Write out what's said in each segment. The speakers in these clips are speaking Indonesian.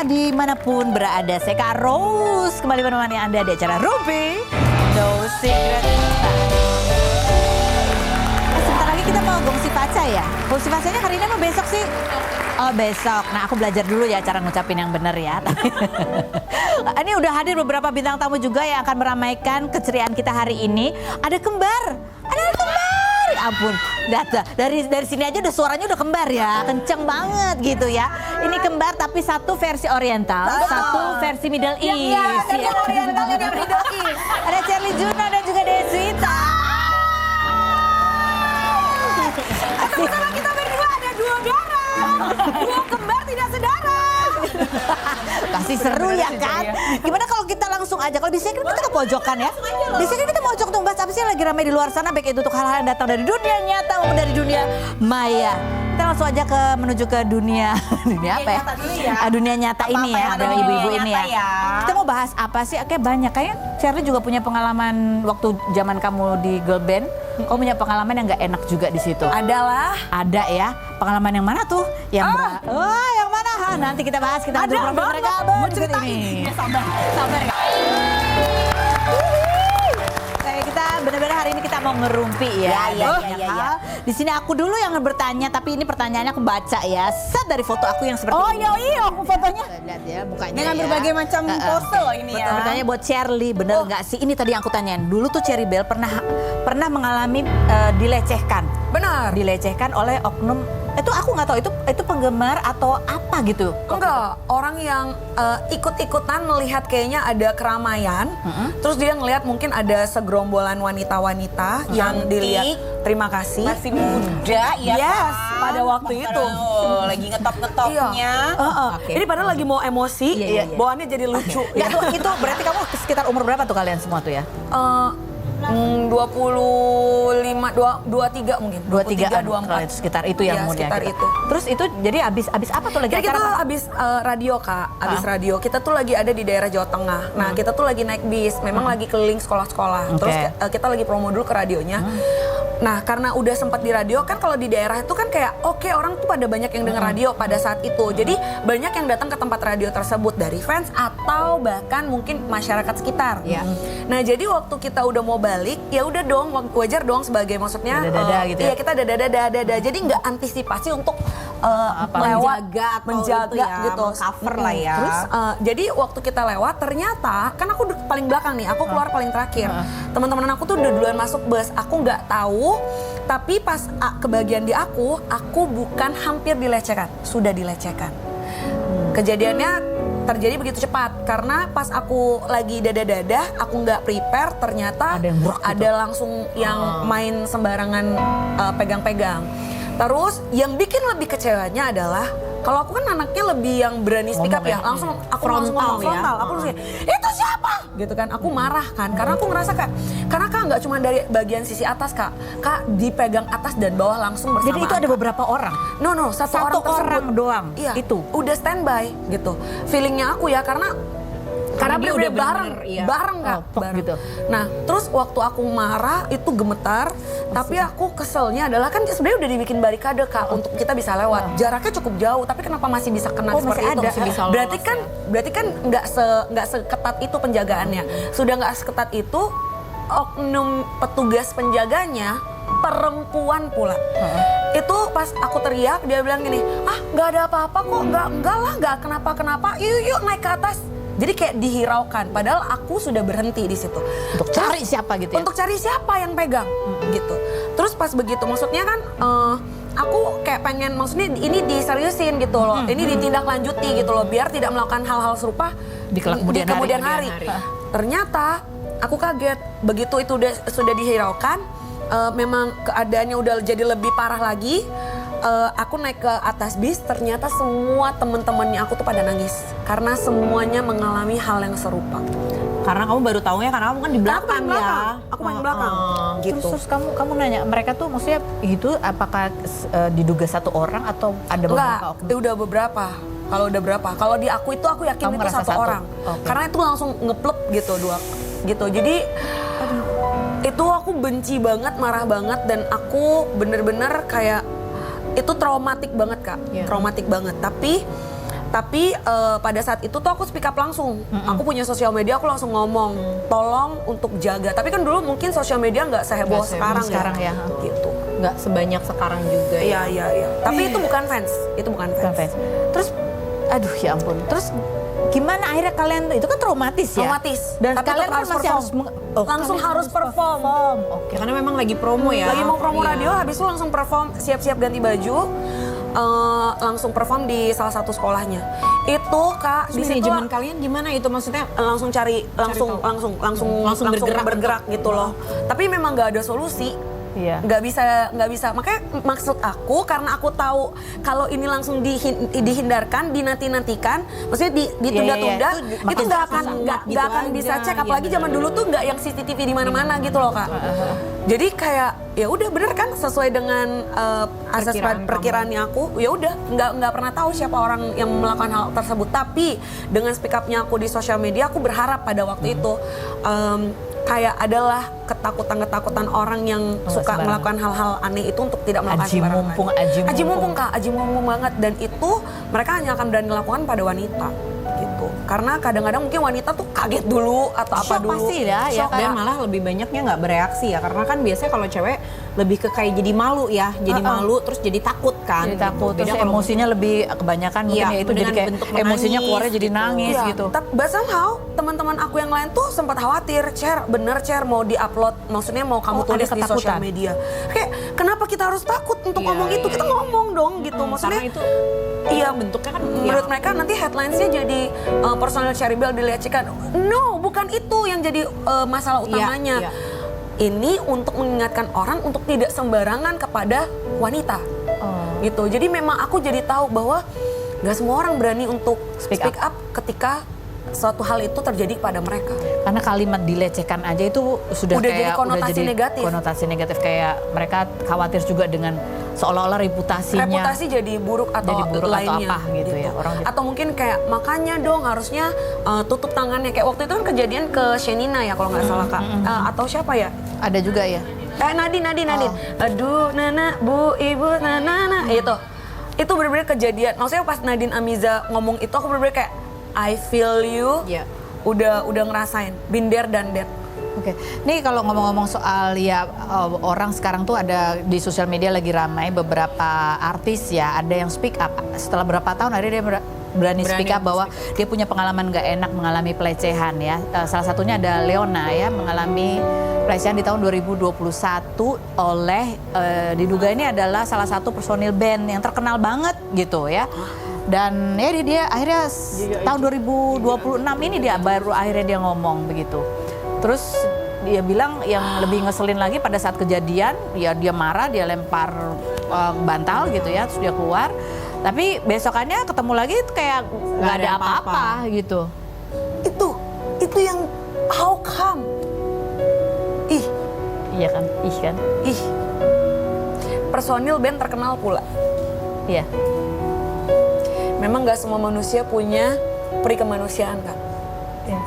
Anda dimanapun berada. Saya Kak Rose kembali menemani Anda di acara Ruby No Secret. Sebentar lagi kita mau gongsi paca ya. Gongsi pacanya hari ini apa besok sih? Oh besok. Nah aku belajar dulu ya cara ngucapin yang benar ya. Ini udah hadir beberapa bintang tamu juga yang akan meramaikan keceriaan kita hari ini. Ada kembar. Ada kembar. Ya ampun, dari sini aja udah suaranya udah kembar ya, kenceng banget gitu ya. Ini kembar tapi satu versi Oriental, satu versi Middle East. Iya, Oriental dan Middle East. Ada Charlie Juna dan juga Deswita. Sama kita berdua ada duo darah, duo kembar tidak sedara. Pasti seru ya kan? Gimana kalau kita langsung aja, kalau biasanya kan kita ke pojokan ya. Biasanya kan kita mojok tuh bahas apa sih yang lagi ramai di luar sana, baik itu untuk hal-hal yang datang dari dunia nyata maupun dari dunia maya. Kita langsung aja menuju ke dunia apa ya? Dunia nyata ini ya, ada ibu-ibu ini ya. Kita mau bahas apa sih? Kayak banyak, kayak Charlie juga punya pengalaman waktu zaman kamu di girl band. Kamu punya pengalaman yang nggak enak juga di situ. Adalah. Ada ya. Pengalaman yang mana tuh? Yang yang mana? Nanti kita bahas, kita ada mereka bercerita ini. Sabar ya. Kita benar-benar hari ini kita mau ngerumpi ya. Iya. Di sini aku dulu yang bertanya, tapi ini pertanyaannya aku baca ya. Set dari foto aku yang seperti ini. Oh iya, aku fotonya. Lihat ya mukanya. Dengan ya. berbagai macam pose loh ini ya. Bertanya buat Charlie, bener nggak sih? Ini tadi yang aku tanyain. Dulu tuh Cherry Bell pernah mengalami dilecehkan. Benar. Dilecehkan oleh oknum. Itu aku nggak tahu itu penggemar atau apa gitu. Enggak, orang yang ikut-ikutan melihat kayaknya ada keramaian, terus dia ngelihat mungkin ada segerombolan wanita-wanita yang dilihat terima kasih. Masih muda ya. Yes, pada waktu itu. Lagi ngetop-ngetopnya. Oke. Jadi padahal lagi mau emosi, Iya. bawaannya jadi lucu. Itu berarti kamu sekitar umur berapa tuh kalian semua tuh ya? 23 mungkin. 23, 24. sekitar itu yang Iya, umurnya. sekitar gitu. itu. Terus itu jadi abis apa tuh lagi Jadi kita acara? abis radio Kak, abis radio. Kita tuh lagi ada di daerah Jawa Tengah. Nah kita tuh lagi naik bis, memang lagi keliling sekolah-sekolah. Terus kita lagi promo dulu ke radionya. Nah karena udah sempat di radio kan, kalau di daerah itu kan kayak oke, orang tuh pada banyak yang denger radio pada saat itu. Jadi banyak yang datang ke tempat radio tersebut dari fans atau bahkan mungkin masyarakat sekitar. Nah jadi waktu kita udah mau balik, ya udah dong, wajar dong sebagai maksudnya Dada-dada gitu ya? iya kita dada. Jadi nggak antisipasi untuk menjaga gitu, cover lah ya. Terus jadi waktu kita lewat ternyata kan aku paling belakang nih, aku keluar paling terakhir. Teman-teman aku tuh udah duluan masuk bus, aku nggak tahu. Tapi pas kebagian di aku bukan hampir dilecehkan, sudah dilecehkan. Kejadiannya terjadi begitu cepat karena pas aku lagi dada-dada, aku nggak prepare, ternyata ada langsung yang main sembarangan pegang-pegang. Terus yang bikin lebih kecewanya adalah kalau aku kan anaknya lebih yang berani speak up ya, langsung aku langsung ngomong frontal, aku langsung itu siapa? Gitu kan, aku marah kan, karena aku ngerasa Kak, karena Kak nggak cuma dari bagian sisi atas Kak dipegang atas dan bawah langsung bersamaan. Jadi itu ada beberapa orang? No, satu orang doang. Iya, itu udah standby gitu. Feelingnya aku ya karena dia udah bener-bener, bareng Kak, bareng. Gitu. Nah, terus waktu aku marah itu gemetar, tapi aku keselnya adalah kan sebenarnya udah dibikin barikade Kak untuk kita bisa lewat. Jaraknya cukup jauh, tapi kenapa masih bisa kena seperti itu? Berarti kan nggak seketat itu penjagaannya. Sudah nggak seketat itu, oknum petugas penjaganya perempuan pula. Itu pas aku teriak, dia bilang gini, nggak ada apa-apa kok, nggak lah, nggak kenapa-kenapa, yuk naik ke atas. Jadi kayak dihiraukan, padahal aku sudah berhenti di situ. Untuk cari siapa gitu ya? Untuk cari siapa yang pegang gitu. Terus pas begitu, maksudnya kan aku kayak pengen, maksudnya ini diseriusin gitu loh. Ini ditindaklanjuti gitu loh, biar tidak melakukan hal-hal serupa di kemudian hari. Ternyata aku kaget, begitu itu sudah dihiraukan, memang keadaannya udah jadi lebih parah lagi. Aku naik ke atas bis, ternyata semua temen-temennya aku tuh pada nangis karena semuanya mengalami hal yang serupa. Karena kamu baru tahunya karena kamu kan di belakang ya. Aku main belakang. Gitu. Terus kamu nanya mereka tuh maksudnya itu apakah diduga satu orang atau ada beberapa? Enggak, udah beberapa. Kalau udah berapa? Kalau di aku yakin kamu itu satu orang. Karena itu langsung ngeplep gitu gitu. Jadi itu aku benci banget, marah banget, dan aku bener-bener kayak itu traumatik banget Kak, traumatik banget. Tapi Tapi pada saat itu tuh aku speak up langsung. Aku punya sosial media, aku langsung ngomong, tolong untuk jaga. Tapi kan dulu mungkin sosial media nggak seheboh sekarang ya. Gitu. Nggak sebanyak sekarang juga. Iya. Tapi itu bukan fans. Terus, aduh ya ampun. Terus gimana akhirnya kalian, itu kan traumatis ya? Traumatis. Dan tapi kalian kan masih harus langsung harus perform. Oke. Karena memang lagi promo ya. Lagi mau promo Iya. radio, habis itu langsung perform, siap-siap ganti baju, langsung perform di salah satu sekolahnya. Itu Kak, di situ Manajemen kalian gimana itu maksudnya? langsung langsung bergerak gitu loh. Tapi memang nggak ada solusi. Iya. Nggak bisa. Makanya maksud aku, karena aku tahu kalau ini langsung dihindarkan, dinanti-nantikan, maksudnya ditunda-tunda, Iya, itu nggak akan gitu bisa aja. cek. Apalagi Iya, zaman dulu tuh nggak yang CCTV di mana-mana gitu loh Kak. Jadi kayak ya udah bener kan sesuai dengan asas perkiraannya aku, ya udah nggak pernah tahu siapa orang yang melakukan hal tersebut. Tapi dengan speak up-nya aku di sosial media, aku berharap pada waktu itu kayak adalah ketakutan orang yang suka melakukan hal-hal aneh itu untuk tidak melakukan sembarangan. Aji mumpung Kak, aji mumpung banget, dan itu mereka hanya akan berani lakukan pada wanita gitu. Karena kadang-kadang mungkin wanita tuh kaget dulu atau apa Shock dulu. pasti ya, Shock, dan malah lebih banyaknya nggak bereaksi ya, karena kan biasanya kalau cewek lebih ke kayak jadi malu ya, jadi malu terus jadi takut kan. Jadi takut, Beda terus kalau emosinya lebih kebanyakan mungkin Iya, ya itu jadi dengan kayak bentuk menangis emosinya keluarnya jadi gitu. nangis Iya, gitu. But somehow teman-teman aku yang lain tuh sempat khawatir, Cher mau diupload, maksudnya mau kamu tulis ada di ketakutan. sosial media. Kayak kenapa kita harus takut untuk Iya, ngomong itu? iya, Kita iya. ngomong dong gitu. Maksudnya Karena itu iya, bentuknya kan menurut mereka nanti headlines-nya jadi personal Cherry-Bell dilecehkan. No, bukan itu yang jadi masalah utamanya. iya. Ini untuk mengingatkan orang untuk tidak sembarangan kepada wanita. Gitu. Jadi memang aku jadi tahu bahwa nggak semua orang berani untuk speak up ketika suatu hal itu terjadi kepada mereka. Karena kalimat dilecehkan aja itu sudah Udah kayak jadi konotasi udah jadi negatif. konotasi negatif, kayak mereka khawatir juga dengan seolah-olah reputasinya. Reputasi jadi buruk atau Jadi buruk atau lainnya apa gitu ya, orang jadi- atau mungkin kayak makanya dong harusnya tutup tangannya, kayak waktu itu kan kejadian ke Shenina ya kalau nggak salah Kak. Atau siapa ya? Ada juga ya. Nadine. Aduh Nana, Bu, Ibu, Nana. Itu bener-bener kejadian. Maksudnya pas Nadine Amiza ngomong itu aku bener-bener kayak I feel you. Iya. Udah ngerasain, been there done that. Oke, nih kalau ngomong-ngomong soal ya orang sekarang tuh ada di sosial media lagi ramai beberapa artis ya, ada yang speak up setelah berapa tahun akhirnya dia berani speak up bahwa dia punya pengalaman gak enak mengalami pelecehan ya. Salah satunya ada Leona ya, mengalami pelecehan di tahun 2021 oleh diduga ini adalah salah satu personil band yang terkenal banget gitu ya. Dan ya dia akhirnya tahun 2026 ini dia baru akhirnya dia ngomong begitu. Terus dia bilang yang lebih ngeselin lagi pada saat kejadian, ya dia marah, dia lempar bantal gitu ya, terus dia keluar. Tapi besokannya ketemu lagi kayak nggak ada apa-apa gitu. Itu yang how come? Iya kan, kan. Personil band terkenal pula. Iya. Memang nggak semua manusia punya peri kemanusiaan Kak. Iya.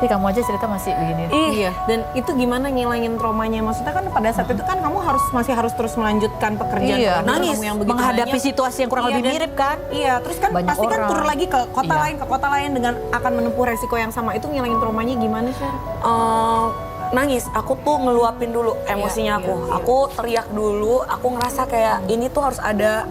Ini kamu aja cerita masih begini. Iya, dan itu gimana ngilangin traumanya? Maksudnya kan pada saat itu kan kamu masih harus terus melanjutkan pekerjaan Iya, kamu nangis yang begitu menghadapi banyak. situasi yang kurang Iya, lebih dan- mirip kan. Iya, terus kan Banyak pasti kan orang. turun lagi ke kota Iya. lain, dengan akan menempuh resiko yang sama. Itu ngilangin traumanya gimana sih? Nangis, aku tuh ngeluapin dulu emosinya aku. Aku teriak dulu, aku ngerasa kayak ini tuh harus ada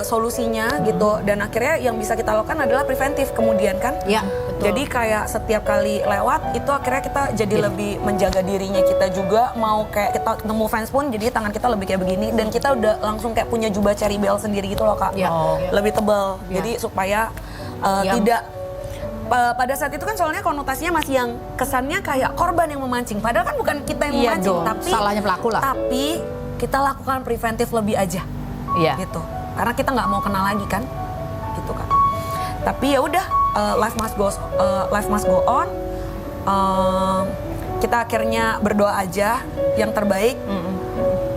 solusinya gitu. Dan akhirnya yang bisa kita lakukan adalah preventif kemudian kan. Iya, betul. Jadi kayak setiap kali lewat itu akhirnya kita jadi lebih menjaga dirinya kita juga. Mau kayak kita ketemu fans pun jadi tangan kita lebih kayak begini. Dan kita udah langsung kayak punya jubah Cherry-Bell sendiri gitu loh Kak. Iya. Lebih tebal. Iya. Jadi supaya tidak pada saat itu kan soalnya konotasinya masih yang kesannya kayak korban yang memancing. Padahal kan bukan kita yang Iya memancing, dong, tapi salahnya pelaku lah. Tapi kita lakukan preventif lebih aja, Iya. gitu. Karena kita nggak mau kenal lagi kan, gitu kan. Tapi ya udah, life must go on. Kita akhirnya berdoa aja yang terbaik.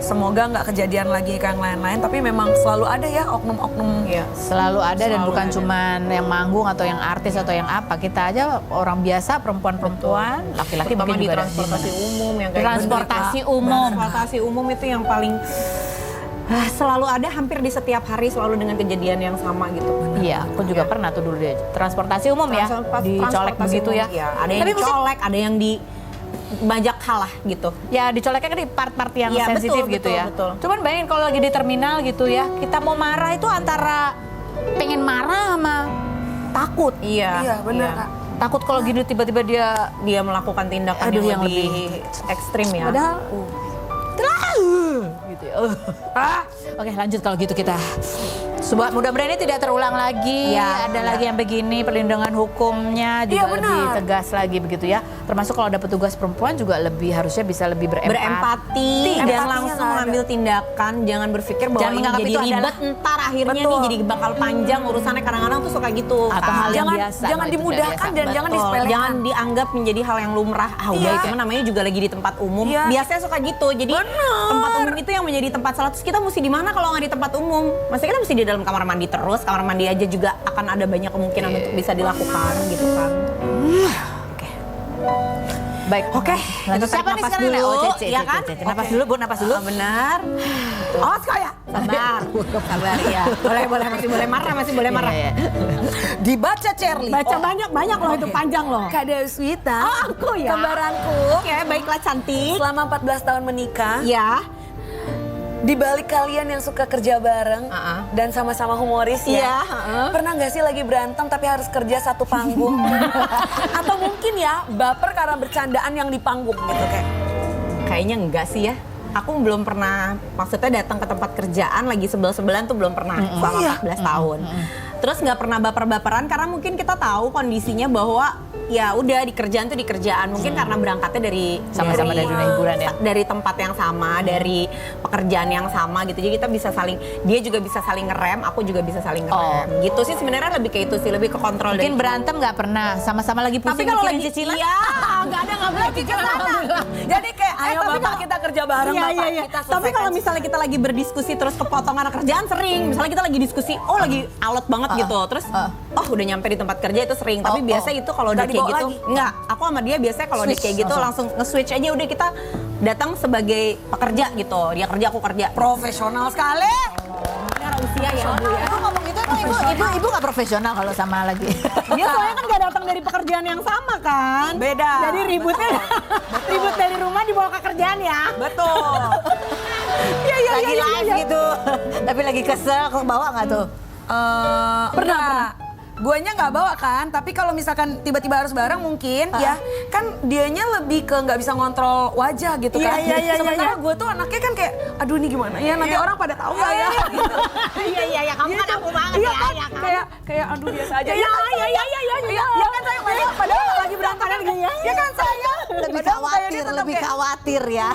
Semoga nggak kejadian lagi kayak yang lain-lain. Tapi memang selalu ada ya oknum-oknum. Iya. Selalu ada dan Selalu bukan ada. cuman yang manggung atau yang artis atau yang apa. Kita aja orang biasa, perempuan-perempuan, laki-laki Terutama mungkin di juga ada. transportasi umum yang kayak Transportasi gitu. umum. Transportasi umum itu yang paling selalu ada hampir di setiap hari selalu dengan kejadian yang sama gitu. Iya, aku juga pernah tuh dulu di transportasi umum ya, dicolek Transportasi begitu ya. umum, iya. Ada yang Tapi mesti- dicolek, ada yang di banyak hal lah gitu. Ya dicoleknya kan di part-part yang Iya, sensitif betul, gitu betul, ya. betul. Cuman bayangin kalau lagi di terminal gitu ya, kita mau marah itu antara pengen marah sama takut. Iya, benar Kak. Takut kalau gitu tiba-tiba Dia melakukan tindakan Aduh, yang yang lebih ekstrim ya. padahal gitu ya. Oke, lanjut kalau gitu kita. Mudah-mudahan ini tidak terulang lagi. Ya, Ada lagi yang begini, perlindungan hukumnya juga Iya, lebih benar. tegas lagi begitu ya. Termasuk kalau ada petugas perempuan juga harusnya bisa lebih berempati dan Empatinya langsung nggak ada. mengambil tindakan, jangan berpikir bahwa Jangan ini menganggap jadi itu ribet adalah- ntar akhirnya Betul. nih jadi bakal panjang urusannya, kadang-kadang tuh suka gitu Atau hal yang Jangan biasa. jangan Nah, itu dimudahkan tidak dan biasa. jangan Betul. disepelekan. Jangan dianggap menjadi hal yang lumrah. Udah Iya. itu mah namanya juga lagi di tempat umum. Iya. Biasanya suka gitu. Jadi Bener. tempat umum itu yang menjadi tempat salah. Terus kita mesti di mana kalau nggak di tempat umum? Maksudnya kita mesti di dalam kamar mandi terus. Kamar mandi aja juga akan ada banyak kemungkinan untuk bisa dilakukan gitu kan. Baik. Oke, Lanjut kita tarik siapa nih napas sekarang? dulu, Oh, Cece, ya Cece, kan? Cece. Napas Oke. dulu, Bu, napas dulu. Benar. Oh, ya. Sabar. Sabar ya. Boleh, masih boleh marah, masih boleh marah. Iya, iya. Dibaca Cherly. Baca banyak loh itu panjang loh. Kak Deswita. Oh, aku ya. Kembaranku. Oke, baiklah cantik. Selama 14 tahun menikah. Ya. Di balik kalian yang suka kerja bareng dan sama-sama humoris ya. Iya, Pernah nggak sih lagi berantem tapi harus kerja satu panggung? Atau mungkin ya baper karena bercandaan yang di panggung gitu kayak. Kayaknya enggak sih ya. Aku belum pernah, maksudnya datang ke tempat kerjaan lagi sebel-sebelan tuh belum pernah selama 14 tahun. Terus nggak pernah baper-baperan karena mungkin kita tahu kondisinya bahwa ya udah di kerjaan tuh di kerjaan. Mungkin karena berangkatnya dari Sama-sama dari dunia hiburan ya. Dari tempat yang sama, dari pekerjaan yang sama gitu. Jadi kita bisa saling, dia juga bisa saling ngerem, aku juga bisa saling ngerem. Gitu sih sebenarnya lebih ke itu sih, lebih ke kontrol. Mungkin dari berantem nggak pernah, sama-sama lagi pusing tapi kalau mikirin lagi cicilan. iya, nggak boleh pikiran. Jadi kayak ayo tapi bapak kalau- kita kerja bareng Iya, bapak iya, iya. kita Tapi selesaikan. kalau misalnya kita lagi berdiskusi terus kepotong anak kerjaan sering. Misalnya kita lagi diskusi, lagi alot banget gitu. Terus, udah nyampe di tempat kerja itu sering. Tapi biasa itu kalau udah Nggak kayak dibawa gitu, lagi? enggak. Aku sama dia biasanya kalau udah Switch kayak gitu langsung nge-switch aja. Udah kita datang sebagai pekerja gitu. Dia kerja, aku kerja. profesional sekali. Karena usia ya Bu ya. Aku ngomong gitu emang ibu nggak profesional kalau sama lagi. Dia soalnya kan gak datang dari pekerjaan yang sama kan. Beda. Jadi ributnya ribut dari rumah dibawa ke kerjaan ya. Betul. Lagi live gitu. Tapi lagi kesel, ke bawah nggak tuh? Pernah. Guanya nggak bawa kan, tapi kalau misalkan tiba-tiba harus bareng mungkin ya kan dianya lebih ke nggak bisa ngontrol wajah gitu kan. Sementara gue tuh anaknya kan kayak, aduh ini gimana ya nanti orang pada tahu nggak ya? Gitu. Iya, kamu kan aku banget Iya ya. kan, Ya kan? kayak aduh biasa aja. Iya. Iya kan saya padahal lagi berantem kan gitu ya. Ya kan saya. Lebih Padahal khawatir, kayaknya tetap lebih kayak, khawatir ya.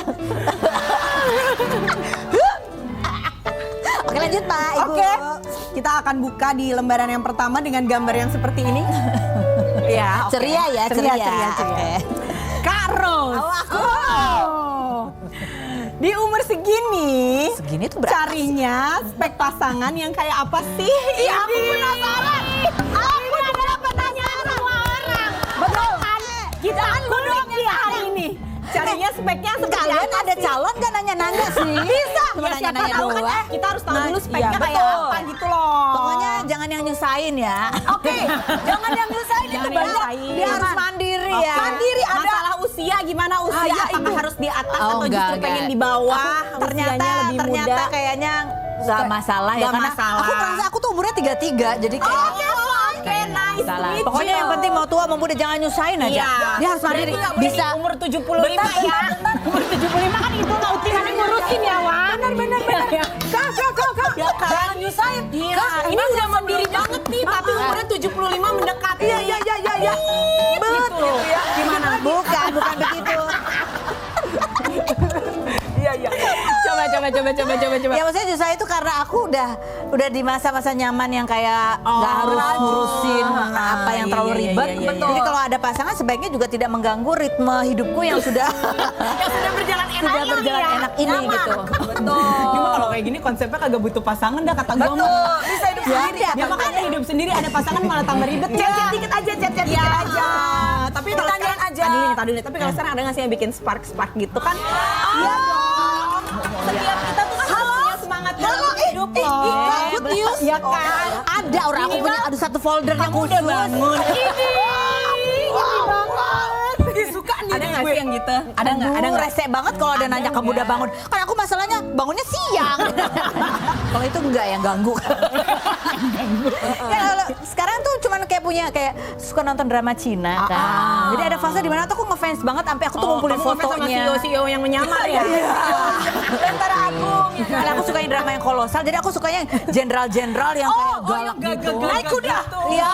Oke lanjut Pak, Ibu. Oke, kita akan buka di lembaran yang pertama dengan gambar yang seperti ini. Ya, oke. Ceria ya, ceria. ceria. Oke. Kak Ros. Oh, aku. Di umur segini, Segini tuh berapa? carinya spek pasangan yang kayak apa sih? Iya, aku penasaran. Aku adalah pertanyaan semua orang. Betul kan? Kita dong di hari ini. Carinya speknya seperti Kalian apa ada sih? calon gak nanya-nanya sih? Bisa. Cuma Ya, siapa nanya-nanya tahu kan, doang. kita harus tahu Nah, dulu speknya iya, kayak betul. apa gitu loh. Pokoknya jangan yang nyusahin ya. Oke, jangan yang nyusahin itu Jangan banyak. nyusahin. Dia harus mandiri ya. Mandiri ada. Masalah usia gimana usia? iya, Apakah Ibu. harus di atas Oh, atau enggak, justru pengen enggak. di bawah? Aku ternyata Usianya lebih ternyata muda. kayaknya nggak masalah ya Nggak karena masalah. aku merasa aku tuh umurnya 33 jadi kayak Oke, nice. salah. With Pokoknya you. yang penting mau tua mau muda jangan nyusahin aja. Iya. Dia harus mandiri. Bisa umur 75 ya. Umur 75 kan ibu nggak utin kan ngurusin ya, Wan. Benar. Kak. Ya kan? Jangan nyusahin. Iya, ini udah mandiri banget nih, tapi umurnya 75 mendekati. Iya. Betul. ya. Gimana? bukan begitu. Iya. Coba. Ya maksudnya justru itu karena aku udah di masa-masa nyaman yang kayak nggak harus ngurusin apa yang terlalu iya, ribet. iya, iya. Jadi kalau ada pasangan sebaiknya juga tidak mengganggu ritme hidupku yang sudah Yang sudah berjalan enak sudah berjalan enak ini gitu. Cuma kalau kayak gini konsepnya kagak butuh pasangan dah kata gue. Betul, bisa hidup sendiri. Ya makanya hidup sendiri ada pasangan malah tambah ribet. Chat dikit aja, chat dikit aja. Tapi kalau Ditanyain sekarang aja. Tadi nih. Tapi kalau sekarang ada nggak sih yang bikin spark gitu kan? Iya dong. Setiap kita tuh kan harus punya semangat. Ya kan? Ada orang aku punya ada satu folder yang khusus. Suka nih Ada nggak sih yang gitu? Ada nggak? Ada Aduh, nggak? rese banget kalau ada nanya kamu udah bangun. Kan aku masalahnya bangunnya siang. Kalau itu enggak yang ganggu. Ya, kalau sekarang tuh cuman kayak punya kayak suka nonton drama Cina kan. Jadi ada fase di mana tuh aku ngefans banget sampai aku tuh ngumpulin Kamu ngefans sama fotonya. CEO yang menyamar ya? Antara Agung. Karena aku suka drama yang kolosal, jadi aku sukanya yang jenderal-jenderal yang kayak galak gitu. Naik kuda. Iya,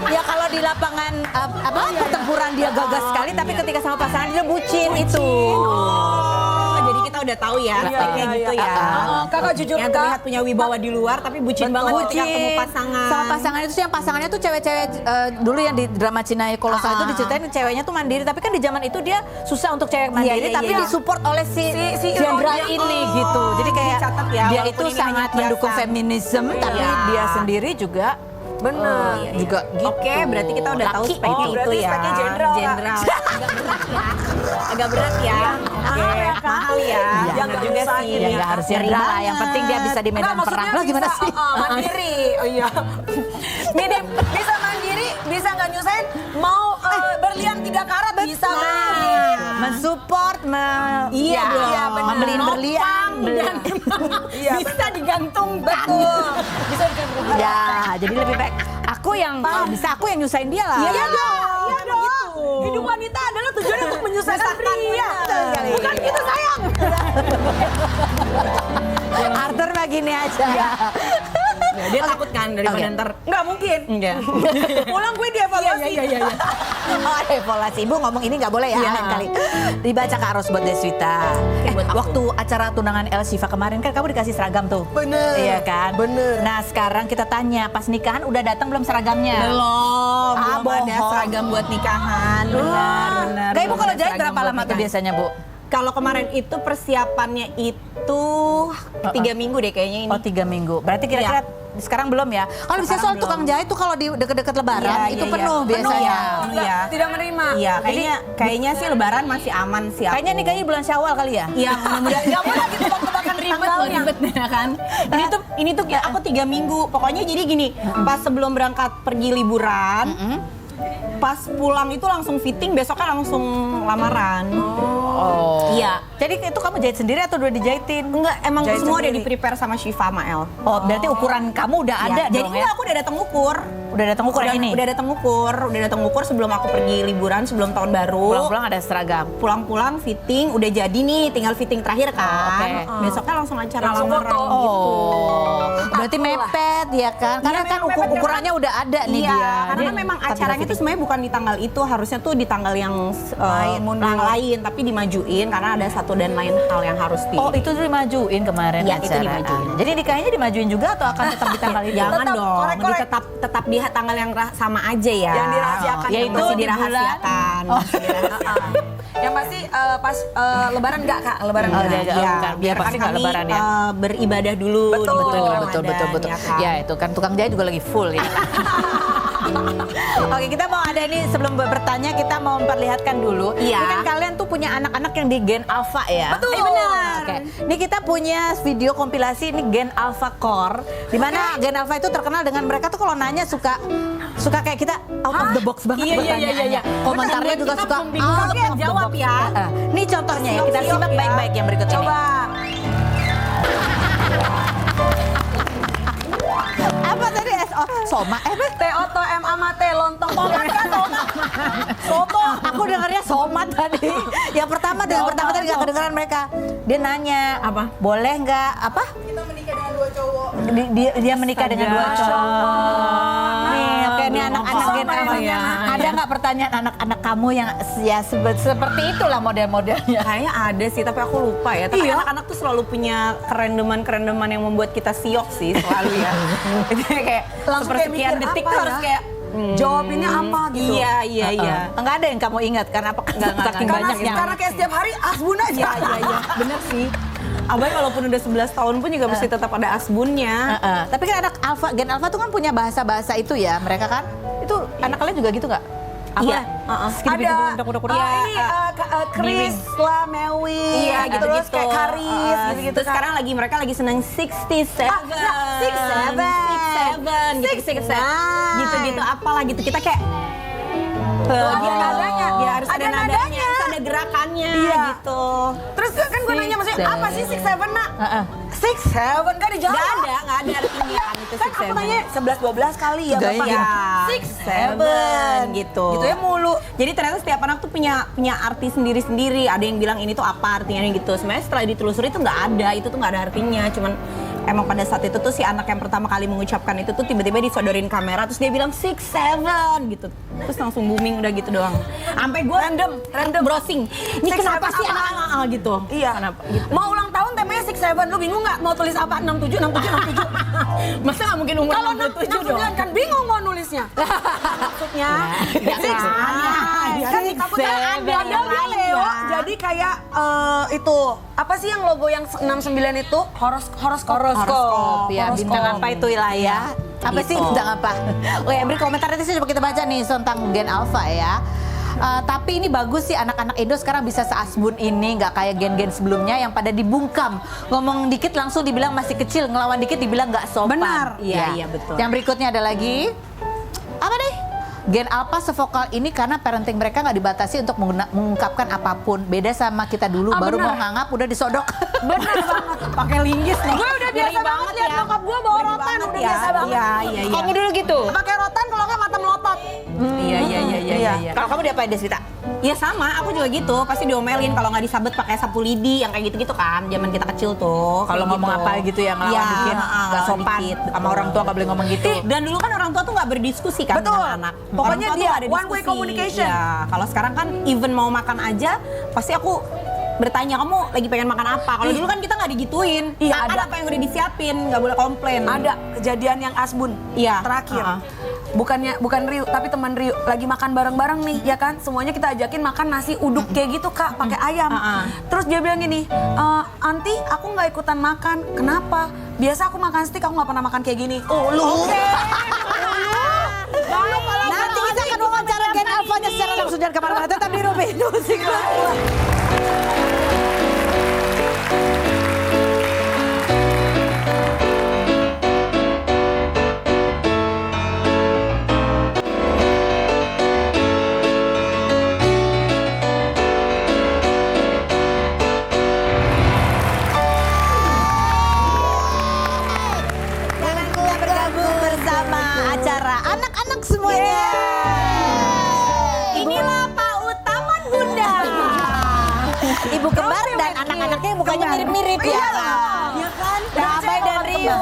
ya kalau di lapangan pertempuran dia gagah sekali, tapi ketika sama pasangan dia bucin itu. Oh, jadi kita udah tahu ya, kayak gitu ya. Kakak jujur, Yang terlihat punya wibawa di luar, tapi bucin banget ketika ketemu pasangan. Sama pasangan itu sih yang pasangannya tuh cewek-cewek dulu yang di drama Cina kolosal itu diceritain ceweknya tuh mandiri, tapi kan di zaman itu dia susah untuk cewek mandiri, tapi disupport oleh si jenderal ini gitu. Jadi kayak Dicatat ya, dia walaupun itu ini sangat hanya mendukung kiasan. feminisme, tapi dia sendiri juga Bener. juga gitu. Oke, berarti kita udah tahu Laki. speknya itu berarti ya. speknya jenderal, Kak. Jenderal. Agak berat ya. Oke, mahal ya. Iya, Jangan nggak juga usah sih. Ya nggak harus jenderal lah, yang penting dia bisa di medan Enggak, perang. maksudnya Lah gimana bisa, sih? mandiri. Oh iya. Minim, bisa mandiri, bisa nggak nyusahin. Mau berlian 3 karat bisa main. Mensupport, Iya dong. Iya, bener. membeliin berlian. Dan bisa digantung Betul. Bisa digantung. Ya, jadi lebih baik aku yang bisa aku yang nyusahin dia lah. Iya dong. Hidup wanita adalah tujuannya untuk menyusahkan pria. Bukan gitu sayang. Arthur mah gini aja. dia takut kan daripada ntar. Nggak mungkin. Enggak. Pulang gue dievaluasi. Iya. Oh, evaluasi. Ibu ngomong ini nggak boleh ya, Iya. lain kali. Dibaca Kak Ros buat Deswita. buat aku. Waktu acara tunangan El Shifa kemarin kan kamu dikasih seragam tuh. Bener. Iya kan? Bener. Nah sekarang kita tanya, pas nikahan udah datang belum seragamnya? Belum ada bohong. seragam buat nikahan. Benar. Nggak, Ibu kalau Belum ada jahit seragam berapa buat lama tuh nikahan. biasanya, Bu? Kalau kemarin itu persiapannya itu 3 minggu deh kayaknya ini. Oh 3 minggu. Berarti kira-kira sekarang belum ya? Kalau bisa soal Sekarang tukang jahit tuh kalau di deket-deket lebaran Iya, itu iya, penuh iya. biasanya. Penuh ya. Nggak, tidak menerima. Iya, kayaknya sih lebaran masih aman sih aku. Kayaknya nikahnya bulan Syawal kali ya? Iya, mudah-mudahan. Nggak boleh gitu tebak-tebakan ribet loh. Ribet ya kan. Ini tuh kayak aku 3 minggu. Pokoknya jadi gini, pas sebelum berangkat pergi liburan, pas pulang itu langsung fitting, besoknya langsung lamaran. Oh. Iya. Jadi itu kamu jahit sendiri atau udah dijahitin? Enggak, emang Jahit semua udah sendiri. di-prepare sama Shiva sama El. Oh, berarti ukuran kamu udah ada Jadi dong enggak, ya? aku udah datang ukur. Udah datang ukuran ini? Udah datang ukur sebelum aku pergi liburan, sebelum tahun baru. Pulang-pulang ada seragam. Pulang-pulang fitting, udah jadi nih, tinggal fitting terakhir kan. oke. Besoknya langsung acara Langsung lamaran foto. gitu. Oh, berarti mepet ya kan? Karena Iya, kan memang mepet, ukurannya udah ada nih Iya, dia. karena Dia kan memang tak acaranya bisa tuh sebenarnya bukan di tanggal itu, harusnya tuh di tanggal yang lain, tapi dimajuin karena ada satu dan lain hal yang harus Oh, itu dimajuin kemarin Iya, itu acara. dimajuin. Jadi nikahnya dimajuin juga atau akan tetap di tanggal itu? Jangan Tetap, dong, korek-korek. tetap di tanggal yang sama aja ya. Yang dirahasiakan. Ya, itu masih di dirahasiakan. bulan. Masih dirahasiakan. Yang pasti pas lebaran enggak Kak? Lebaran Oh, enggak? iya, Iya, bukan. Biar pasti nggak kami lebaran ya. beribadah dulu Betul, di bulan Betul. Ramadan, ya kan? Ya itu kan tukang jahit juga lagi full ya. Oke, kita mau ada ini sebelum bertanya kita mau memperlihatkan dulu. Iya. Ini kan kalian tuh punya anak-anak yang di Gen Alpha ya. Betul. benar. Oke. Ini kita punya video kompilasi ini Gen Alpha Core. Di mana Gen Alpha itu terkenal dengan mereka tuh kalau nanya suka kayak kita out of the box banget Iya. pertanyaannya. Komentarnya Benar, juga kita suka bingung out tapi of yang the jawab box. ya. Ini contohnya ya, kita Siok simak ya. baik-baik yang berikut ini. Coba. Apa tadi? Soma? T-O-T M-A-M-A-T lontong tomat kan tomat. Soto. Aku dengarnya somat tadi. Yang pertama tadi nggak kedengeran mereka. Dia nanya, Apa? boleh nggak apa? Kita menikah dengan 2 cowok. Dia menikah dengan 2 cowok. Nih, oke ini anak-anak Gen Alpha ya. Ada nggak pertanyaan anak-anak kamu yang ya seperti itulah model-modelnya? Kayaknya ada sih, tapi aku lupa ya. Tapi anak-anak tuh selalu punya kerendeman-kerendeman yang membuat kita siok sih selalu ya. Jadi kayak Langsung kayak sepersekian mikir detik apa tuh ya? harus kayak Jawabinnya apa gitu? Iya. Enggak ada yang kamu ingat karena apa? Nggak, Saking nggak. banyaknya. Karena kayak setiap hari asbun aja. Iya. Bener sih. Abai walaupun udah 11 tahun pun juga mesti tetap ada asbunnya. Tapi kan anak Alpha, Gen Alpha tuh kan punya bahasa-bahasa itu ya, mereka kan. Itu anak kalian juga gitu nggak? Apa? Iya. Ada Chris lah, Mewi, Iya gitu terus kayak Karis gitu-gitu. Terus sekarang mereka lagi seneng 67. Gitu-gitu apalah gitu. Kita kayak Ada nadanya. dia harus ada nadanya, harus ada gerakannya gitu. Terus kan gue nanya maksudnya apa sih 67 nak? 67 kan dijawab. Nggak ada artinya kan itu Kan aku nanya 11-12 kali ya Gaya. Bapak. Ya, 67 gitu. Gitu ya mulu. Jadi ternyata setiap anak tuh punya arti sendiri-sendiri. Ada yang bilang ini tuh apa artinya gitu. Sebenarnya setelah ditelusuri itu nggak ada, itu tuh nggak ada artinya. Cuman emang pada saat itu tuh si anak yang pertama kali mengucapkan itu tuh tiba-tiba disodorin kamera terus dia bilang 67 gitu. Terus langsung booming udah gitu doang. Sampai gue random browsing. Ini 67 kenapa sih apaan? anak gitu? Iya. Kenapa gitu? Mau ulang tahun temanya 67, lu bingung nggak mau tulis apa? 67. Masa nggak mungkin umur Kalau 67 dong? 69 kan bingung mau nulisnya. Maksudnya, kan takutnya ada dia Leo, jadi kayak itu apa sih yang logo yang 69 itu horoskop Ya, bintang apa itu lah ya? Apa sih bintang apa? Oke, beri komentar nanti coba kita baca nih tentang Gen Alpha ya. Tapi ini bagus sih anak-anak Indo sekarang bisa seasbun ini, nggak kayak gen-gen sebelumnya yang pada dibungkam, ngomong dikit langsung dibilang masih kecil, ngelawan dikit dibilang nggak sopan. Benar. Iya, betul. Yang berikutnya ada lagi apa nih? Gen Alpha sevokal ini karena parenting mereka nggak dibatasi untuk mengungkapkan apapun. Beda sama kita dulu, baru benar. mau ngangap udah disodok. Benar banget. Pakai linggis nih. Gue udah biasa banget lihat bokap gue bawa rotan, udah biasa banget. Iya. Kamu dulu gitu. Pakai rotan kalau nggak mata melotot. Iya. Kalau kamu diapain Deswita? Iya sama, aku juga gitu. Pasti diomelin kalau nggak disabet pakai sapu lidi yang kayak gitu-gitu kan. Zaman kita kecil tuh. Kalau kayak ngomong apa gitu ya, ngelawan Iya, dikit, nggak ngelawan sopan. dikit, Sama betul. orang tua nggak boleh ngomong gitu. Dan dulu kan orang tua tuh nggak berdiskusi kan Betul. dengan anak. Pokoknya Orang tua tuh dia nggak ada one way diskusi. communication. Iya, kalau sekarang kan even mau makan aja pasti aku bertanya kamu lagi pengen makan apa. Kalau dulu kan kita nggak digituin. Iya, Makan ada. apa yang udah disiapin, nggak boleh komplain. Ada kejadian yang asbun Iya. terakhir. Bukan Riu, tapi teman Riu lagi makan bareng-bareng nih, ya kan? Semuanya kita ajakin makan nasi uduk kayak gitu Kak, pakai ayam. Terus dia bilang gini, "Anti, aku nggak ikutan makan. Kenapa? Biasa aku makan steak, aku nggak pernah makan kayak gini." Oke. Nanti kita akan wawancara Gen Alpha-nya secara langsung dan kemana-mana. Tetap di Ruby Musik. Kita bergabung bersama acara anak-anak semuanya. Inilah Pak Utaman Bunda. Ibu kembar dan anak-anaknya mukanya mirip-mirip ya. Iya kan? Nah, Abay dan Riu.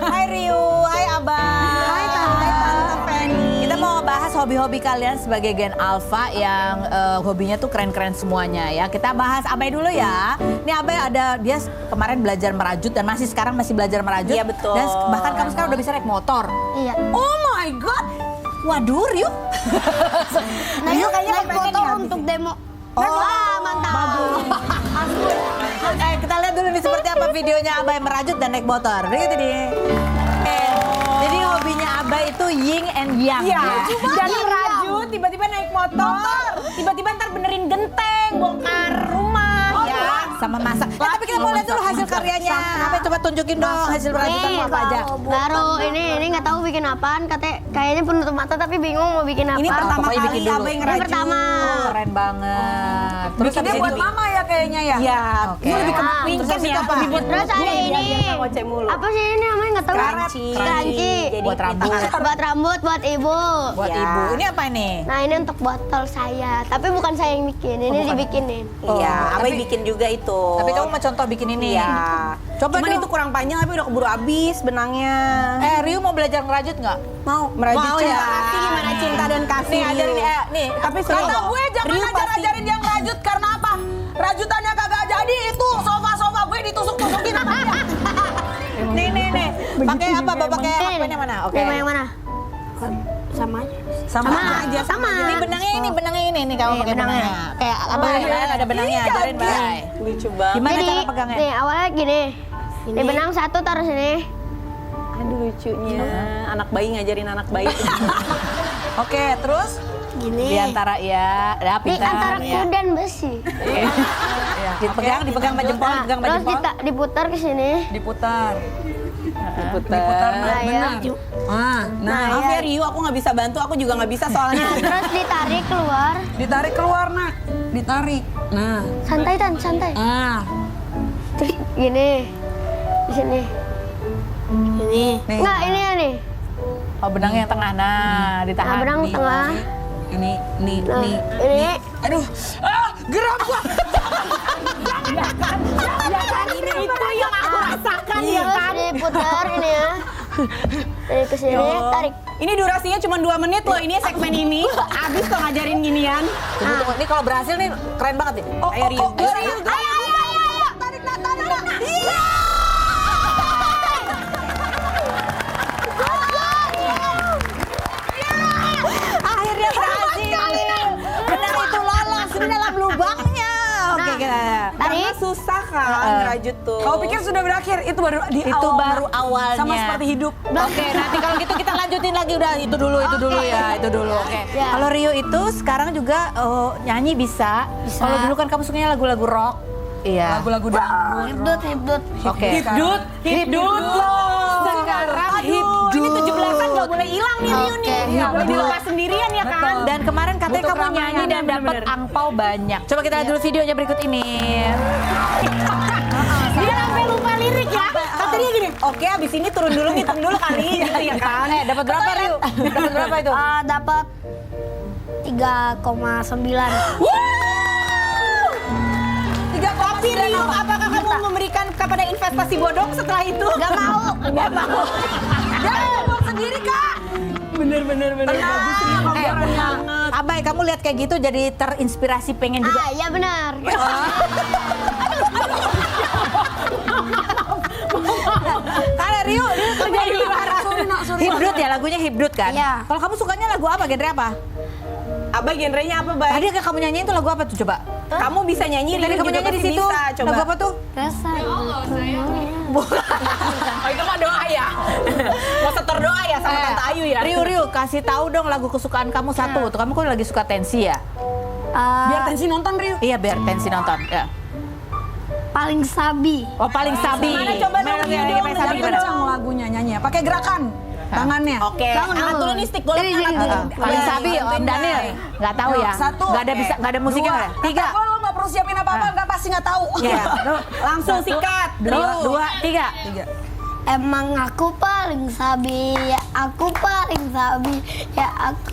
Hai Riu, hai Abay. Hai Tante Penny. Kita mau bahas hobi-hobi kalian sebagai Gen Alpha yang hobinya tuh keren-keren semuanya ya. Kita bahas Abay dulu ya. Ini Abay dia kemarin belajar merajut dan sekarang masih belajar merajut. Iya, betul. Dan bahkan kamu sekarang udah bisa naik motor. Iya. Oh my god. Waduh Riu. Riu kayaknya naik kepengen motor ya. untuk demo. Oh, Wah, mantap. Kita lihat dulu nih seperti apa videonya Abay merajut dan naik motor. Begitu nih. Jadi hobinya Abay itu yin and yang. Iya. Ya. Dan merajut, tiba-tiba naik motor, tiba-tiba ntar benerin genteng, bongkar rumah, ya. Sama masak. Tapi kita mau lihat dulu hasil karyanya. Abay coba tunjukin dong hasil perajutan mau apa aja. Baru ini nggak tahu bikin apaan. Kayaknya penutup mata tapi bingung mau bikin apa. Ini pertama Pokoknya kali bikin dulu. Abay Ini ngerajut. pertama. Keren banget. Terus Bikinnya habis buat itu- mama ya kayaknya ya. Iya, Oke. ini lebih ke Ah, wingkem terus ya, itu apa? lebih buat Terus ada gue, ini. biar nggak ngoceh mulu. Apa sih ini namanya nggak tahu. Crunchy. Crunchy. Jadi Buat rambut. Buat rambut, buat ibu. Buat Ya. ibu. Ini apa nih? Nah ini untuk botol saya. Tapi bukan saya yang bikin. Ini dibikinin. Iya, Oh, Abay tapi- bikin juga itu. Tapi kamu mau contoh bikin ini. Iya. Coba Cuman dong. itu kurang panjang tapi udah keburu habis benangnya. Riu mau belajar ngerajut nggak? Mau merajut Mau cinta ya. kasih, gimana cinta dan kasih. Nih, ajarin nih. Tapi Kata gue jangan Riu pasti- ajarin dia ngerajut karena apa? Rajutannya kagak jadi itu sofa-sofa gue ditusuk-tusukin sama dia. Nih. Pakai apa? Pakai apa yang mana? Oke. Yang mana? Sama aja. Sama. Ini benangnya ini nih kamu pakai benangnya. Kayak apa ya? Ada benangnya, ajarin Bay. Lucu banget. Gimana Jadi, cara pegangnya? nih awalnya gini. Ini benang satu taruh sini. Aduh lucunya. Anak bayi ngajarin anak bayi. Oke, terus gini. Di antara ya, Di pintar antara ya. kuda dan besi. Dipegang sama jempol, Nah, dipegang sama terus jempol. diputar ke sini. Diputar. Diputar. Nah, ya. Maaf ya Rio, aku nggak bisa bantu, aku juga nggak bisa soalnya. Terus ditarik keluar. Ditarik keluar, Nak. Ditarik. Nah. Santai Tan, santai. Terus gini. Di sini. Ini. Nih. Enggak, ini ya nih. Oh, benangnya yang tengah. Nah, ditahan. Nah, benang tengah. Ini, Nah, nih. ini. Aduh, geram gua. Itu yang aku rasakan ya Terus kan. diputar ini ya. Dari ke sini, tarik. Ini durasinya cuma 2 menit loh, ini segmen ini. Abis kok ngajarin ginian. Tunggu. Ini kalau berhasil nih keren banget nih. Ayo Rio. Ayo. Tarik, tarik. Iya. Akhirnya berhasil. Benang itu lolos di dalam lubangnya. Oke, kita. Karena susah kan ngerajut tuh. Kau pikir sudah berakhir? Itu baru di Itu awal. baru awalnya. Sama seperti hidup. Oke, nanti kalau gitu kita lanjutin lagi udah itu dulu ya, itu dulu. Oke. Ya. Kalau Rio itu sekarang juga nyanyi bisa. Bisa. Kalau dulu kan kamu sukanya lagu-lagu rock. Iya. Lagu-lagu dangdut. Hipdut. Oke. Hipdut loh. Sekarang hipdut. Ini 17-an nggak boleh hilang nih Rio nih. Oke. Nggak boleh Hipdut. dilepas sendirian ya kan. Dan kemarin katanya Butuh kamu nyanyi keramaian, dan dapat bener-bener. angpau banyak. Coba kita lihat dulu videonya berikut ini. Dia sampai lupa lirik ya. Kata dia gini, oke abis ini turun dulu ngitung dulu kali gitu ya kan. Dapat berapa Rio? Dapat berapa itu? Dapat 3,9. Tapi Rio, apakah kamu memberikan kepada investasi bodong setelah itu? Gak mau. Gak mau. Jangan buat sendiri, Kak. Bener. Bagus Rio, keren banget. Abai, kamu lihat kayak gitu jadi terinspirasi pengen juga. Iya benar. Karena Rio kerja di Hipdut ya, lagunya Hipdut kan? Iya. Kalau kamu sukanya lagu apa, genre apa? Abah genrenya apa, Bay? Tadi yang kamu nyanyiin tuh lagu apa tuh coba? Kamu bisa nyanyi, Tadi Rio kamu juga nyanyi di pasti situ. bisa. Coba. Lagu apa tuh? Rasa. Oh itu mah doa ya? Mau setor doa ya sama Tante Ayu ya? Rio, kasih tahu dong lagu kesukaan kamu satu. Tuh kamu kan lagi suka Tensi ya? Biar Tensi nonton, Rio. Iya, biar Tensi nonton. Ya. Paling sabi. Oh, paling sabi. Gimana coba dong, Gimana, Rio, gimana, dong, paling sabi menjadi gimana? Kencang lagunya nyanyi ya. Pakai gerakan tangannya. Oke, Jangan angkat dulu. dulu nih stick golf, Jadi, angkat jadi. dulu. Paling Bay, sabi Om bantuin, Daniel. Bay. Nggak tahu ya. Satu. Nggak ada musiknya Dua. ya? Tiga. Kata gua lo nggak perlu siapin apa-apa, nggak pasti nggak tahu. Iya. Langsung sikat. Dua, tiga. Emang aku paling sabi, ya aku paling sabi, ya aku.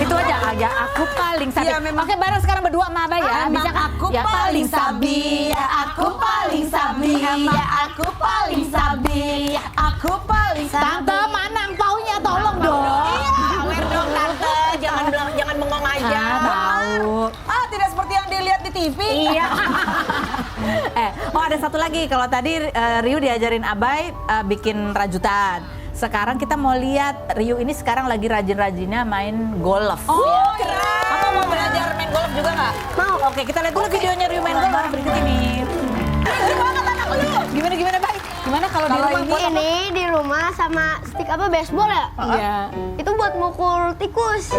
Itu aja aku paling sabi. Iya, memang. Oke, bareng sekarang berdua sama Abah ya. Emang Bisa kan? aku Ya, paling sabi, ya aku paling sabi, ya aku paling sabi, ya aku paling sabi. Tante, mana angpaunya? Tolong dong. Awer dong Tante, jangan bengong aja. Tahu. Tidak seperti yang dilihat di TV. Iya. Ada satu lagi. Kalau tadi Rio diajarin Abai bikin rajutan. Sekarang kita mau lihat Rio ini sekarang lagi rajin-rajinnya main golf. Oh, keren. Apa mau belajar main golf juga nggak? Mau. Oke, kita lihat dulu videonya Rio main golf berikut ini. Gimana Bay? Gimana kalau di Kalau rumah buat apa? Ini di rumah sama stick apa baseball ya? Iya. Itu buat mukul tikus.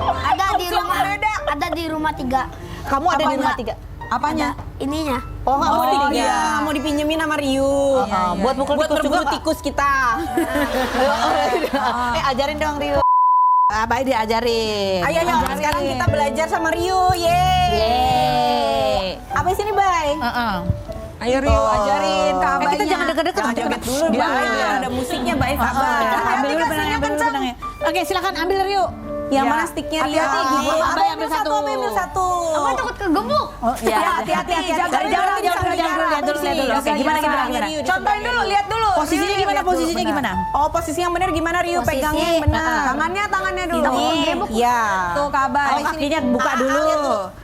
Ada di rumah. Ada di rumah 3. Kamu ada di rumah Apanya? 3. Apanya? Ininya. Oh, nggak mau Oh tiga. iya, mau dipinjemin sama Rio. Buat mukul Buat tikus juga berburu nggak? tikus kita. Ajarin dong Rio. Abai diajarin. Ayo, sekarang kita belajar sama Rio. Yeay. Yeay. Apa sini, Bay? Ayo Rio, ajarin ke abahnya. Kita jangan deket-deket. Jangan joget dulu, Dia Bay. aja. Ada musiknya, Bay. Sabar. Ambil dulu benangnya, Oke, silakan ambil Rio. Yang Ya. mana sticknya Rio? Hati-hati, gigi. Abah ambil satu. Abah ambil satu. Aku takut kegemuk. Oh, iya. Hati-hati. Jangan dulu, lihat dulu. Oke, gimana? Contohin dulu, lihat dulu. Posisinya Rio, gimana? lihat dulu, Posisinya benar. gimana? Oh, posisi yang benar gimana Rio? Posisi, Pegangnya yang benar. Tangannya dulu. Ini. Iya. Tuh ke abah. Oh, kakinya buka dulu.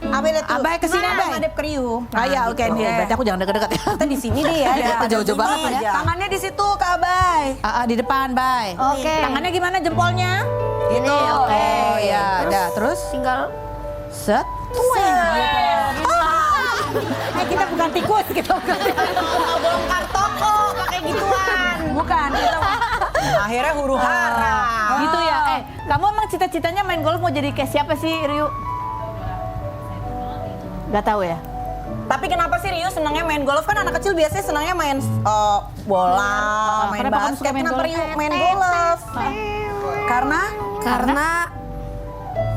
Abah lihat tuh. Abah kesini, Abah. Ngadep ke Rio. Ah ya, oke nih. Berarti aku jangan deket-deket ya. Kita di sini deh ya. Jauh-jauh banget Sini ya. Tangannya di situ ke abah. Di depan, Bay. Oke. Tangannya gimana jempolnya? Ini oke. Oh ya, udah. Terus Tinggal set. Kita bukan tikus, kita bukan. Mau bongkar toko pakai gituan. Bukan, kita Akhirnya huru hara. Gitu ya. Kamu emang cita-citanya main golf mau jadi kayak siapa sih, Ryu? Gak tahu ya? Tapi kenapa sih Rio senangnya main golf? Kan anak kecil biasanya senangnya main bola, main Kenapa kamu suka basket. main Kenapa golf? Rio main golf? Karena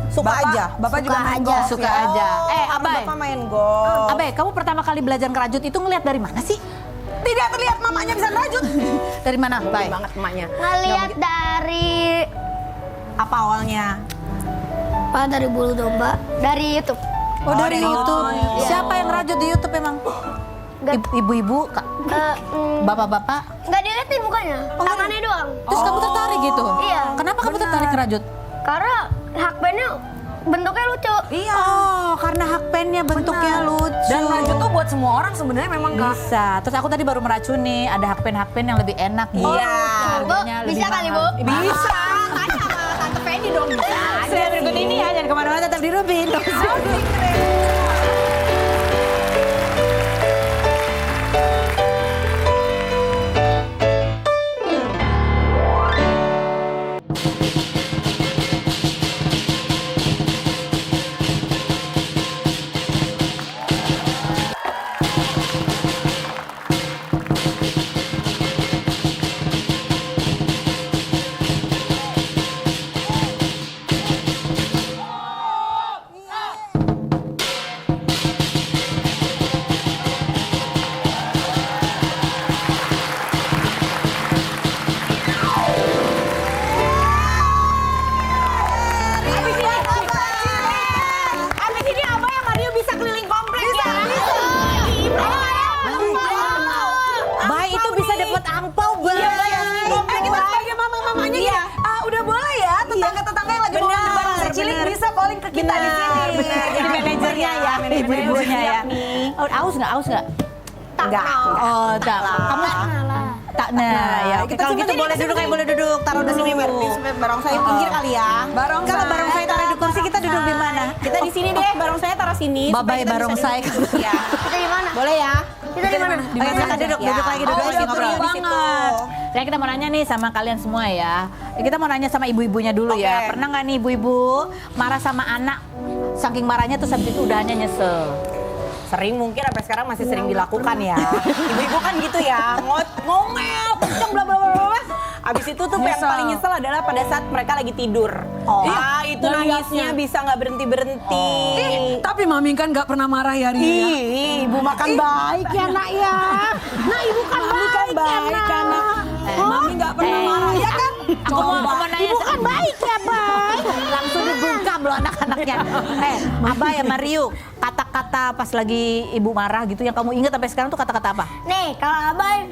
Suka aja. Bapak juga main golf. Suka ya? aja. Karena Abai. Bapak main golf. Abe, kamu pertama kali belajar ngerajut itu ngeliat dari mana sih? Tidak terlihat mamanya bisa ngerajut. Dari mana, Bay? Banget emaknya. Ngeliat dari Apa awalnya? dari bulu domba, dari YouTube. Oh, dari dari YouTube. YouTube. Siapa yang ngerajut di YouTube emang? Ibu-ibu, bapak-bapak. Nggak diliatin mukanya, tangannya doang. Terus kamu tertarik gitu? Iya. Kenapa kamu tertarik ngerajut? Karena hakbennya bentuknya lucu. Iya. Oh, karena hakpennya bentuknya lucu. Dan rajut tuh buat semua orang sebenarnya memang Kak. Bisa. Terus aku tadi baru meracuni, ada hakpen-hakpen yang lebih enak. Iya. Harganya Bu, lebih bisa kali, mahal. Bu? Bisa. Tanya sama Tante Feni dong. Bisa. Sudah berikut ini ya, jangan kemana-mana, tetap di Rubin. Abis ini Abah yang Mario bisa keliling komplek ya? Bay, itu bisa dapat angpau, Bay. Kita sebagai mama-mamanya Iya. udah boleh ya tetangga-tetangga yang lagi mau ngambil barang cilik bisa calling ke kita di sini. Jadi manajernya ya, ibu-ibunya ya. Oh, aus nggak? Enggak. Oh, tak. Kamu tak ya. Oke, kalau gitu boleh duduk, boleh duduk. Taruh Di sini dulu. barang saya pinggir kali ya. Kalau barang saya taruh di kursi, kita duduk di mana? Kita di sini deh, barang saya taruh sini. Babai barang saya. Ya. Kita di mana? Boleh ya? Kita di mana? Oke, silakan duduk lagi, duduk lagi ngobrol. di situ. Saya kita mau nanya nih sama kalian semua ya. Kita mau nanya sama ibu-ibunya dulu ya. Oke. Pernah nggak nih ibu-ibu marah sama anak? Saking marahnya tuh habis itu udahannya nyesel. Sering mungkin sampai sekarang masih sering dilakukan ya. Ibu-ibu kan gitu ya, ngomel, kenceng bla bla bla bla. Abis itu tuh yang Nyesel. paling nyesel adalah pada saat mereka lagi tidur. Itu nangisnya bisa nggak berhenti-berhenti. Tapi Mami kan nggak pernah marah ya Ria. Ih, ibu makan baik ya nak ya. Nah ibu kan baik ya nak. Mami nggak pernah marah ya kan? Aku mau nanya ibu kan baik ya, Bay. Langsung dibungkam loh anak-anaknya. Abah ya Mario, kata-kata pas lagi ibu marah gitu yang kamu ingat sampai sekarang tuh kata-kata apa? Nih, kalau Abang,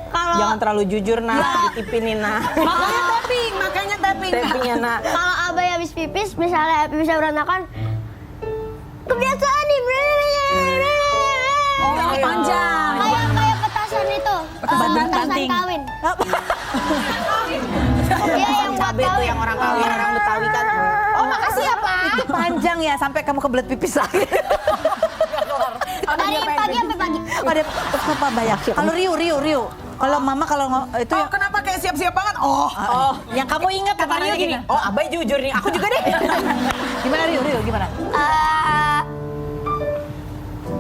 kalau Jangan terlalu jujur nak, ditipinin nak. Makanya tapping. Tappingnya nak. kalau Abang habis pipis, misalnya pipisnya berantakan, kebiasaan nih. Oh, yang panjang. Kayak petasan itu. Petasan Petasan banting. kawin. Iya, yang buat Cabe tuh kawin. yang orang kawin, orang Betawi kan. Oh makasih ya Pak. Itu panjang ya sampai kamu kebelet pipis lagi. Dari pagi sampai pagi. Ada apa banyak? Kalau Rio. Kalau mama itu Oh, kenapa kayak siap-siap banget? Oh, yang kamu ingat Kata Rio gini, oh Abai jujur nih, aku juga deh. Gimana Rio gimana?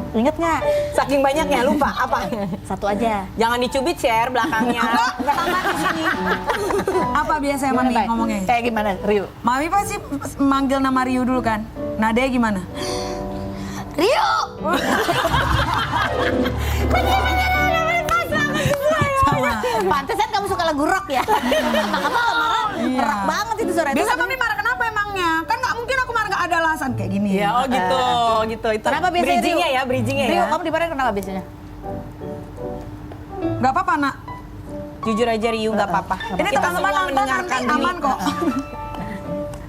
Ingat nggak? Saking banyaknya lupa apa? Satu aja. Jangan dicubit share belakangnya. apa biasanya Mami Bay? ngomongnya? Kayak gimana Rio? Mami pasti manggil nama Rio dulu kan? Nadanya gimana? Rio! Pantesan kamu suka lagu rock ya? Kamu marah, rock banget itu suara itu. Biasa Mami marah kenapa emangnya? Kan nggak mungkin aku marah nggak ada alasan kayak gini. Ya, oh gitu, gitu. Itu Kenapa biasanya bridgingnya Rio? ya, bridgingnya Rio, ya. kamu dimarahin kenapa biasanya? Nggak apa-apa nak. Jujur aja Rio, nggak apa-apa. Ini Kita teman-teman semua nonton mendengarkan nanti aman ini. kok.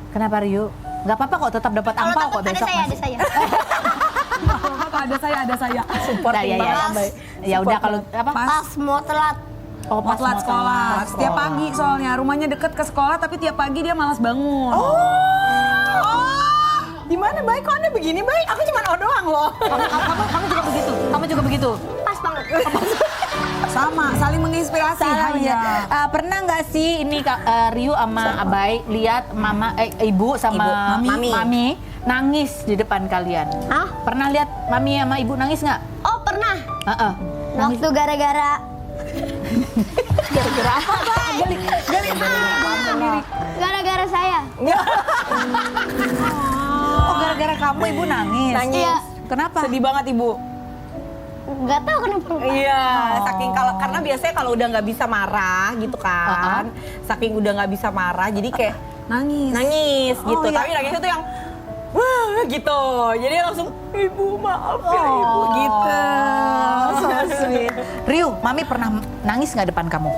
Kenapa Rio? Nggak apa-apa kok, tetap dapat Kalau angpau takut kok ada besok. saya, ada masih. saya. Ada saya. Supporting Ya, banget. ya udah kalau apa? Pas mau telat. Oh, Mau telat sekolah. Setiap pagi soalnya rumahnya deket ke sekolah tapi tiap pagi dia malas bangun. Gimana baik? Kok Anda begini baik? Aku cuma doang loh. Kamu juga begitu. Kamu juga begitu. Pas banget. Sama, saling menginspirasi. Salah Haya. ya. Pernah nggak sih ini Ryu sama Abai lihat ibu sama Ibu, mami nangis di depan kalian? Hah? Pernah lihat mami sama ibu nangis nggak? Oh pernah. Nangis. Waktu gara-gara gara-gara saya. Oh gara-gara kamu ibu nangis. Iya. Kenapa? Sedih banget Ibu. Nggak tahu kenapa. Iya, saking karena biasanya kalau udah nggak bisa marah gitu kan, saking udah nggak bisa marah, jadi kayak nangis gitu. iya. Tapi nangisnya tuh yang wah gitu, jadi langsung ibu maaf ya ibu gitu. So sweet. Ryu, mami pernah nangis nggak depan kamu?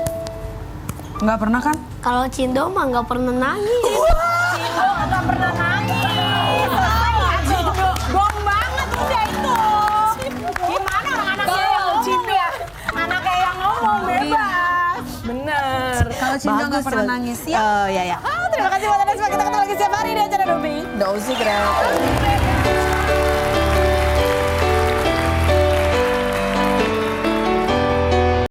Nggak pernah kan? Kalau Cindo mah nggak pernah nangis. Cindo nggak pernah nangis. Gong banget udah itu. Gimana anaknya yang ngomong ya? Anaknya yang ngomong bebas. Bener. Kalau Cindo nggak pernah nangis ya. Oh iya ya. Terima kasih buat Anda semua. Kita ketemu lagi setiap hari di acara Dumi. No Secret.